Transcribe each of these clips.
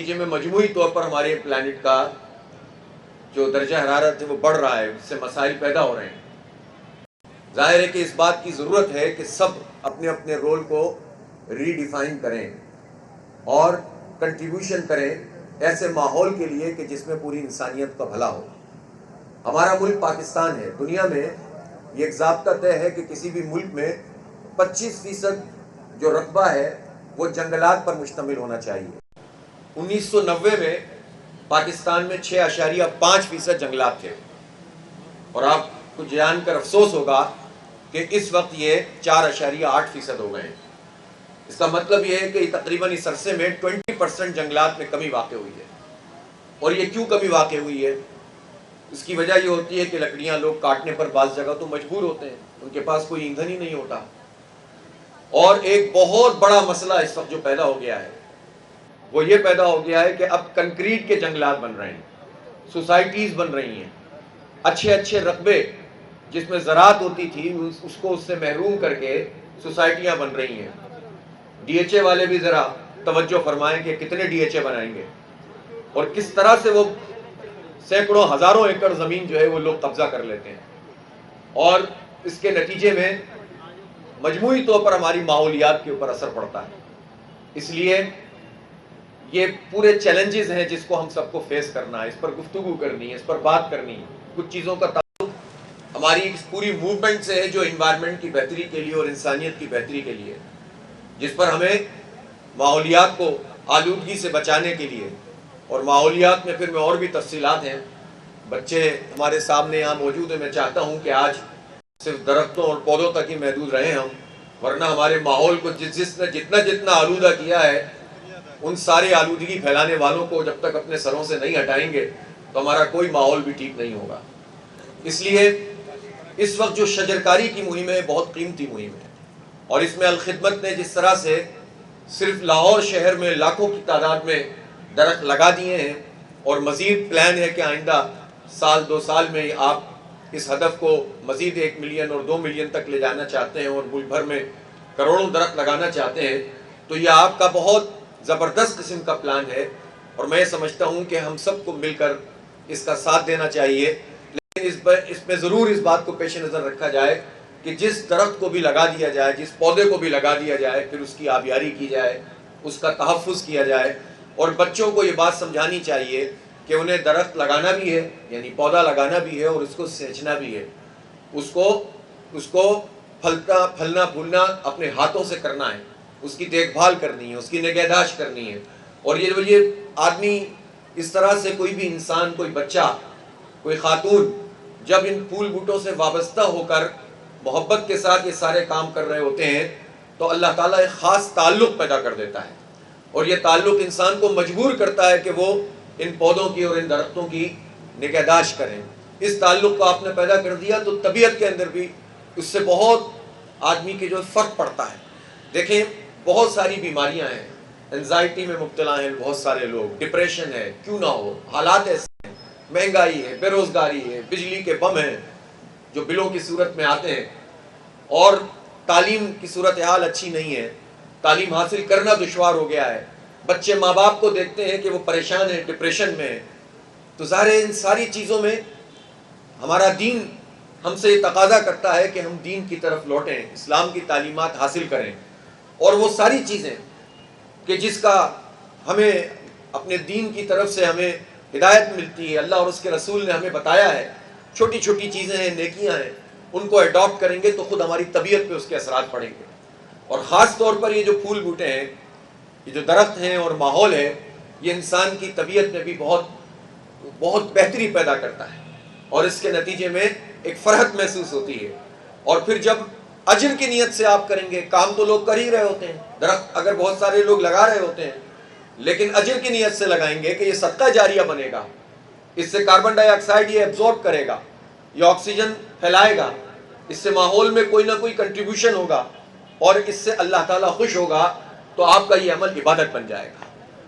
نتیجے میں مجموعی طور پر ہمارے پلانٹ کا جو درجہ حرارت ہے وہ بڑھ رہا ہے، اس سے مسائل پیدا ہو رہے ہیں۔ ظاہر ہے کہ اس بات کی ضرورت ہے کہ سب اپنے اپنے رول کو ری ڈیفائن کریں اور کنٹریبیوشن کریں ایسے ماحول کے لیے کہ جس میں پوری انسانیت کا بھلا ہو۔ ہمارا ملک پاکستان ہے، دنیا میں یہ ایک ضابطہ طے ہے کہ کسی بھی ملک میں 25% جو رقبہ ہے وہ جنگلات پر مشتمل ہونا چاہیے۔ 1990 میں پاکستان میں 6.5% جنگلات تھے، اور آپ کو جان کر افسوس ہوگا کہ اس وقت یہ 4.8% ہو گئے ہیں۔ اس کا مطلب یہ ہے کہ تقریباً اس عرصے میں 20% جنگلات میں کمی واقع ہوئی ہے۔ اور یہ کیوں کمی واقع ہوئی ہے؟ اس کی وجہ یہ ہوتی ہے کہ لکڑیاں لوگ کاٹنے پر بعض جگہ تو مجبور ہوتے ہیں، ان کے پاس کوئی ایندھن ہی نہیں ہوتا۔ اور ایک بہت بڑا مسئلہ اس وقت جو پیدا ہو گیا ہے وہ یہ پیدا ہو گیا ہے کہ اب کنکریٹ کے جنگلات بن رہے ہیں، سوسائٹیز بن رہی ہیں، اچھے اچھے رقبے جس میں زراعت ہوتی تھی اس کو اس سے محروم کر کے سوسائٹیاں بن رہی ہیں۔ ڈی ایچ اے والے بھی ذرا توجہ فرمائیں کہ کتنے ڈی ایچ اے بنائیں گے اور کس طرح سے وہ سینکڑوں ہزاروں ایکڑ زمین جو ہے وہ لوگ قبضہ کر لیتے ہیں، اور اس کے نتیجے میں مجموعی طور پر ہماری ماحولیات کے اوپر اثر پڑتا ہے۔ اس لیے یہ پورے چیلنجز ہیں جس کو ہم سب کو فیس کرنا ہے، اس پر گفتگو کرنی ہے، اس پر بات کرنی ہے۔ کچھ چیزوں کا تعلق ہماری اس پوری موومنٹ سے ہے جو انوائرمنٹ کی بہتری کے لیے اور انسانیت کی بہتری کے لیے، جس پر ہمیں ماحولیات کو آلودگی سے بچانے کے لیے، اور ماحولیات میں پھر اور بھی تفصیلات ہیں۔ بچے ہمارے سامنے یہاں موجود ہیں، میں چاہتا ہوں کہ آج صرف درختوں اور پودوں تک ہی محدود رہیں ہم، ورنہ ہمارے ماحول کو جس نے جتنا آلودہ کیا ہے، ان سارے آلودگی پھیلانے والوں کو جب تک اپنے سروں سے نہیں ہٹائیں گے تو ہمارا کوئی ماحول بھی ٹھیک نہیں ہوگا۔ اس لیے اس وقت جو شجرکاری کی مہم ہے بہت قیمتی مہم ہے، اور اس میں الخدمت نے جس طرح سے صرف لاہور شہر میں لاکھوں کی تعداد میں درخت لگا دیے ہیں، اور مزید پلان ہے کہ آئندہ سال 2 سال میں آپ اس ہدف کو مزید 1 ملین اور 2 ملین تک لے جانا چاہتے ہیں اور ملک بھر میں کروڑوں درخت لگانا چاہتے ہیں، تو یہ آپ کا بہت زبردست قسم کا پلان ہے، اور میں سمجھتا ہوں کہ ہم سب کو مل کر اس کا ساتھ دینا چاہیے۔ لیکن اس میں ضرور اس بات کو پیش نظر رکھا جائے کہ جس درخت کو بھی لگا دیا جائے، جس پودے کو بھی لگا دیا جائے، پھر اس کی آبیاری کی جائے، اس کا تحفظ کیا جائے، اور بچوں کو یہ بات سمجھانی چاہیے کہ انہیں درخت لگانا بھی ہے، یعنی پودا لگانا بھی ہے، اور اس کو سینچنا بھی ہے، اس کو پھلنا پھولنا اپنے ہاتھوں سے کرنا ہے، اس کی دیکھ بھال کرنی ہے، اس کی نگہداشت کرنی ہے۔ اور یہ آدمی اس طرح سے، کوئی بھی انسان، کوئی بچہ، کوئی خاتون جب ان پھول بوٹوں سے وابستہ ہو کر محبت کے ساتھ یہ سارے کام کر رہے ہوتے ہیں تو اللہ تعالیٰ ایک خاص تعلق پیدا کر دیتا ہے، اور یہ تعلق انسان کو مجبور کرتا ہے کہ وہ ان پودوں کی اور ان درختوں کی نگہداشت کریں۔ اس تعلق کو آپ نے پیدا کر دیا تو طبیعت کے اندر بھی اس سے بہت آدمی کے جو فرق پڑتا ہے۔ دیکھیں، بہت ساری بیماریاں ہیں، انزائٹی میں مبتلا ہیں بہت سارے لوگ، ڈپریشن ہے، کیوں نہ ہو، حالات ایسے ہیں، مہنگائی ہے، بے روزگاری ہے، بجلی کے بم ہیں جو بلوں کی صورت میں آتے ہیں، اور تعلیم کی صورتحال اچھی نہیں ہے، تعلیم حاصل کرنا دشوار ہو گیا ہے، بچے ماں باپ کو دیکھتے ہیں کہ وہ پریشان ہیں، ڈپریشن میں ہیں۔ تو ظاہر ہے ان ساری چیزوں میں ہمارا دین ہم سے یہ تقاضا کرتا ہے کہ ہم دین کی طرف لوٹیں، اسلام کی تعلیمات حاصل کریں، اور وہ ساری چیزیں کہ جس کا ہمیں اپنے دین کی طرف سے ہمیں ہدایت ملتی ہے، اللہ اور اس کے رسول نے ہمیں بتایا ہے، چھوٹی چھوٹی چیزیں ہیں، نیکیاں ہیں، ان کو اڈاپٹ کریں گے تو خود ہماری طبیعت پہ اس کے اثرات پڑیں گے۔ اور خاص طور پر یہ جو پھول بوٹے ہیں، یہ جو درخت ہیں اور ماحول ہے، یہ انسان کی طبیعت میں بھی بہت بہتری پیدا کرتا ہے، اور اس کے نتیجے میں ایک فرحت محسوس ہوتی ہے۔ اور پھر جب اجر کی نیت سے آپ کریں گے، کام تو لوگ کر ہی رہے ہوتے ہیں، درخت اگر بہت سارے لوگ لگا رہے ہوتے ہیں، لیکن اجر کی نیت سے لگائیں گے کہ یہ صدقہ جاریہ بنے گا، اس سے کاربن ڈائی آکسائڈ یہ ایبزورب کرے گا، یہ آکسیجن پھیلائے گا، اس سے ماحول میں کوئی نہ کوئی کنٹریبیوشن ہوگا، اور اس سے اللہ تعالیٰ خوش ہوگا، تو آپ کا یہ عمل عبادت بن جائے گا،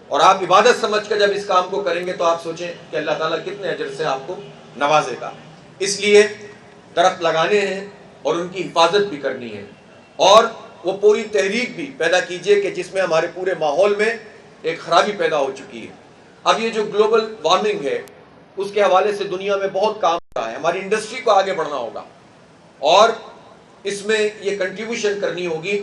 اور آپ عبادت سمجھ کر جب اس کام کو کریں گے تو آپ سوچیں کہ اللہ تعالیٰ کتنے اجر سے آپ کو نوازے گا۔ اس لیے درخت لگانے ہیں اور ان کی حفاظت بھی کرنی ہے، اور وہ پوری تحریک بھی پیدا کیجئے کہ جس میں ہمارے پورے ماحول میں ایک خرابی پیدا ہو چکی ہے۔ اب یہ جو گلوبل وارمنگ ہے اس کے حوالے سے دنیا میں بہت کام ہو رہا ہے. ہماری انڈسٹری کو آگے بڑھنا ہوگا اور اس میں یہ کنٹریبیوشن کرنی ہوگی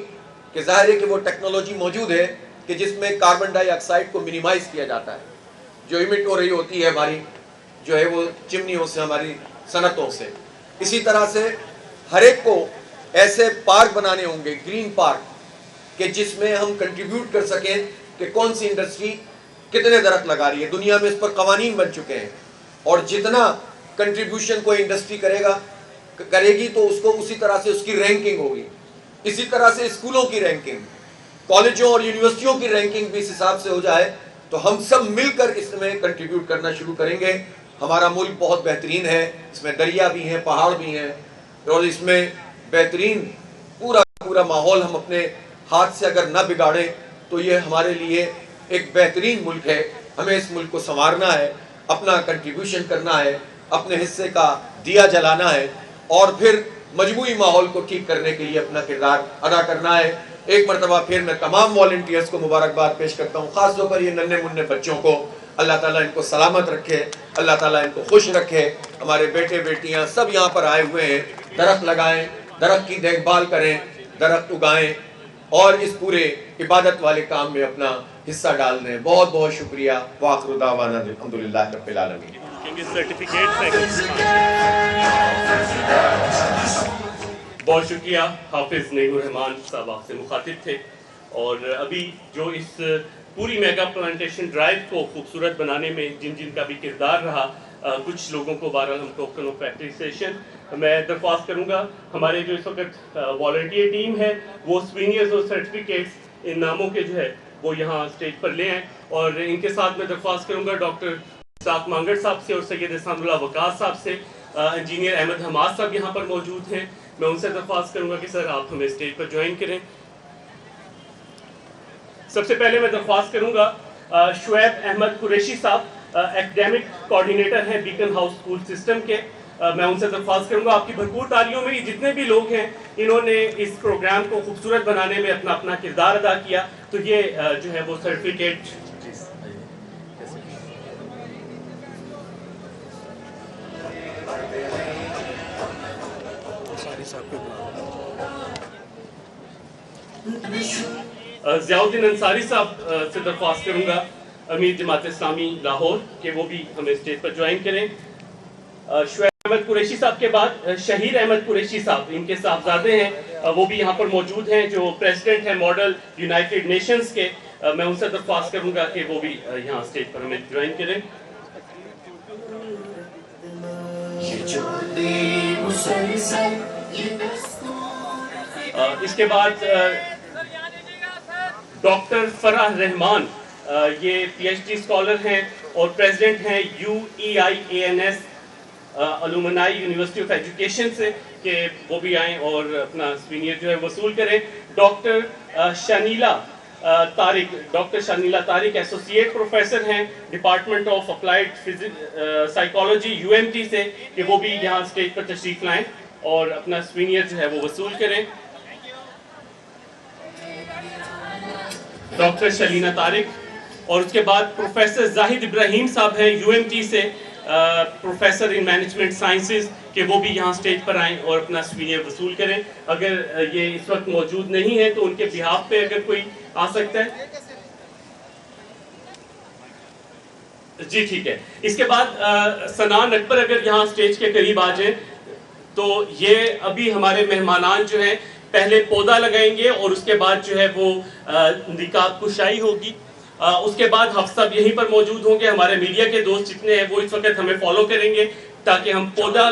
کہ ظاہر ہے کہ وہ ٹیکنالوجی موجود ہے کہ جس میں کاربن ڈائی آکسائڈ کو منیمائز کیا جاتا ہے جو ایمٹ ہو رہی ہوتی ہے ہماری جو ہے وہ چمنیوں سے, ہماری صنعتوں سے. اسی طرح سے ہر ایک کو ایسے پارک بنانے ہوں گے, گرین پارک, کہ جس میں ہم کنٹریبیوٹ کر سکیں کہ کون سی انڈسٹری کتنے درخت لگا رہی ہے. دنیا میں اس پر قوانین بن چکے ہیں اور جتنا کنٹریبیوشن کوئی انڈسٹری کرے گی تو اس کو اسی طرح سے اس کی رینکنگ ہوگی. اسی طرح سے اسکولوں کی رینکنگ, کالجوں اور یونیورسٹیوں کی رینکنگ بھی اس حساب سے ہو جائے تو ہم سب مل کر اس میں کنٹریبیوٹ کرنا شروع کریں گے. ہمارا ملک بہت بہترین ہے, اس میں دریا بھی ہیں, پہاڑ بھی ہیں اور اس میں بہترین پورا ماحول ہم اپنے ہاتھ سے اگر نہ بگاڑیں تو یہ ہمارے لیے ایک بہترین ملک ہے. ہمیں اس ملک کو سنوارنا ہے, اپنا کنٹریبیوشن کرنا ہے, اپنے حصے کا دیا جلانا ہے اور پھر مجموعی ماحول کو ٹھیک کرنے کے لیے اپنا کردار ادا کرنا ہے. ایک مرتبہ پھر میں تمام والنٹیئرز کو مبارکباد پیش کرتا ہوں, خاص طور پر یہ ننھے منھے بچوں کو. اللہ تعالیٰ ان کو سلامت رکھے, اللہ تعالیٰ ان کو خوش رکھے. ہمارے بیٹے بیٹیاں سب یہاں پر آئے ہوئے ہیں, درخت لگائیں, درخت کی دیکھ بھال کریں, درخت اگائیں اور اس پورے عبادت والے کام میں اپنا حصہ ڈال دیں. بہت بہت شکریہ. وآخر دعوانا الحمدللہ رب العالمین. بہت شکریہ. حافظ نعیم الرحمان صاحب آپ سے مخاطب تھے اور ابھی جو اس پوری میگا پلانٹیشن ڈرائیو کو خوبصورت بنانے میں جن کا بھی کردار رہا, کچھ لوگوں کو بہرحال ہم ٹوکن آف اپریسیشن میں درخواست کروں گا. ہمارے جو اس وقت والنٹیئر ٹیم ہے وہ سوینئرز اور سرٹیفکیٹس ان ناموں کے جو ہے وہ یہاں اسٹیج پر لے آئیں اور ان کے ساتھ میں درخواست کروں گا ڈاکٹر اسحاق مانگڑ صاحب سے اور سید احسان اللہ وقاص صاحب سے. انجینئر احمد حماد صاحب یہاں پر موجود ہیں, میں ان سے درخواست کروں گا کہ سر آپ ہمیں اسٹیج پر جوائن کریں. سب سے پہلے میں درخواست کروں گا شعیب احمد قریشی صاحب, ایکڈیمک کوارڈینیٹر ہیں بیکن ہاؤس اسکول سسٹم کے. میں ان سے درخواست کروں گا آپ کی بھرپور تالیوں میں جتنے بھی لوگ ہیں انہوں نے اس پروگرام کو خوبصورت بنانے میں اپنا کردار ادا کیا تو یہ جو ہے وہ سرٹیفکیٹ ضیاء الدین انصاری صاحب سے درخواست کروں گا, امیر جماعت اسلامی لاہور, کہ وہ بھی ہمیں اسٹیج پر جوائن کریں. شعیب احمد قریشی صاحب کے بعد شہیر احمد قریشی صاحب, ان کے صاحبزادے ہیں, وہ بھی یہاں پر موجود ہیں, جو پریزیڈنٹ ہیں ماڈل یونائٹڈ نیشنز کے. میں ان سے درخواست کروں گا کہ وہ بھی یہاں اسٹیج پر ہمیں جوائن کریں. اس کے بعد ڈاکٹر فرح رحمان, یہ پی ایچ ڈی اسکالر ہیں اور پریزیڈنٹ ہیں UEIANS الومنائی یونیورسٹی آف ایجوکیشن سے, کہ وہ بھی آئیں اور اپنا سینئر جو ہے وصول کریں. ڈاکٹر شانیلا طارق ایسوسیٹ پروفیسر ہیں department of applied psychology UMT سے, کہ وہ بھی یہاں اسٹیج پر تشریف لائیں اور اپنا سینئر جو ہے وہ وصول کریں. ڈاکٹر شلینا طارق, اور اس کے بعد پروفیسر زاہد ابراہیم صاحب ہیں UMT سے, پروفیسر ان مینجمنٹ سائنسز, کہ وہ بھی یہاں اسٹیج پر آئیں اور اپنا سینئر وصول کریں. اگر یہ اس وقت موجود نہیں ہے تو ان کے بہاف پہ اگر کوئی آ سکتا ہے. جی ٹھیک ہے. اس کے بعد سنان اکبر اگر یہاں اسٹیج کے قریب آ جائیں تو یہ ابھی ہمارے مہمانان جو ہیں پہلے پودا لگائیں گے اور اس کے بعد جو ہے وہ نقاب کشائی ہوگی. اس کے بعد حفظ صاحب یہیں پر موجود ہوں گے. ہمارے میڈیا کے دوست جتنے ہیں وہ اس وقت ہمیں فالو کریں گے تاکہ ہم پودا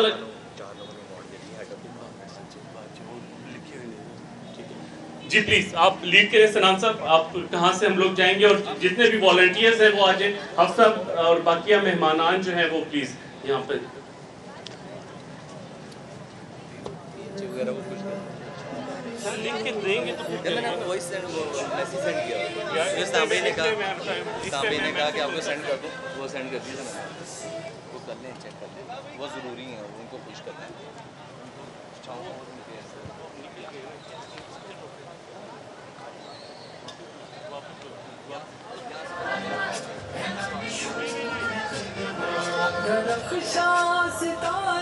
جی پلیز آپ لیڈ کریں. سنان صاحب آپ کہاں سے ہم لوگ جائیں گے اور جتنے بھی والنٹیئرز ہیں وہ آ جائیں. حفظ صاحب اور باقیہ مہمانان جو ہیں وہ پلیز یہاں پہ لکھ کے دیں گے. تو وائس سینڈ وہ میسج سینڈ کیا سامنے نے کہا کہ آپ کو سینڈ کر دو, وہ سینڈ کر دیا. وہ کر لیں, چیک کر لیں, وہ ضروری ہے, ان کو خوش کرنا ہے. درخشاں ستارے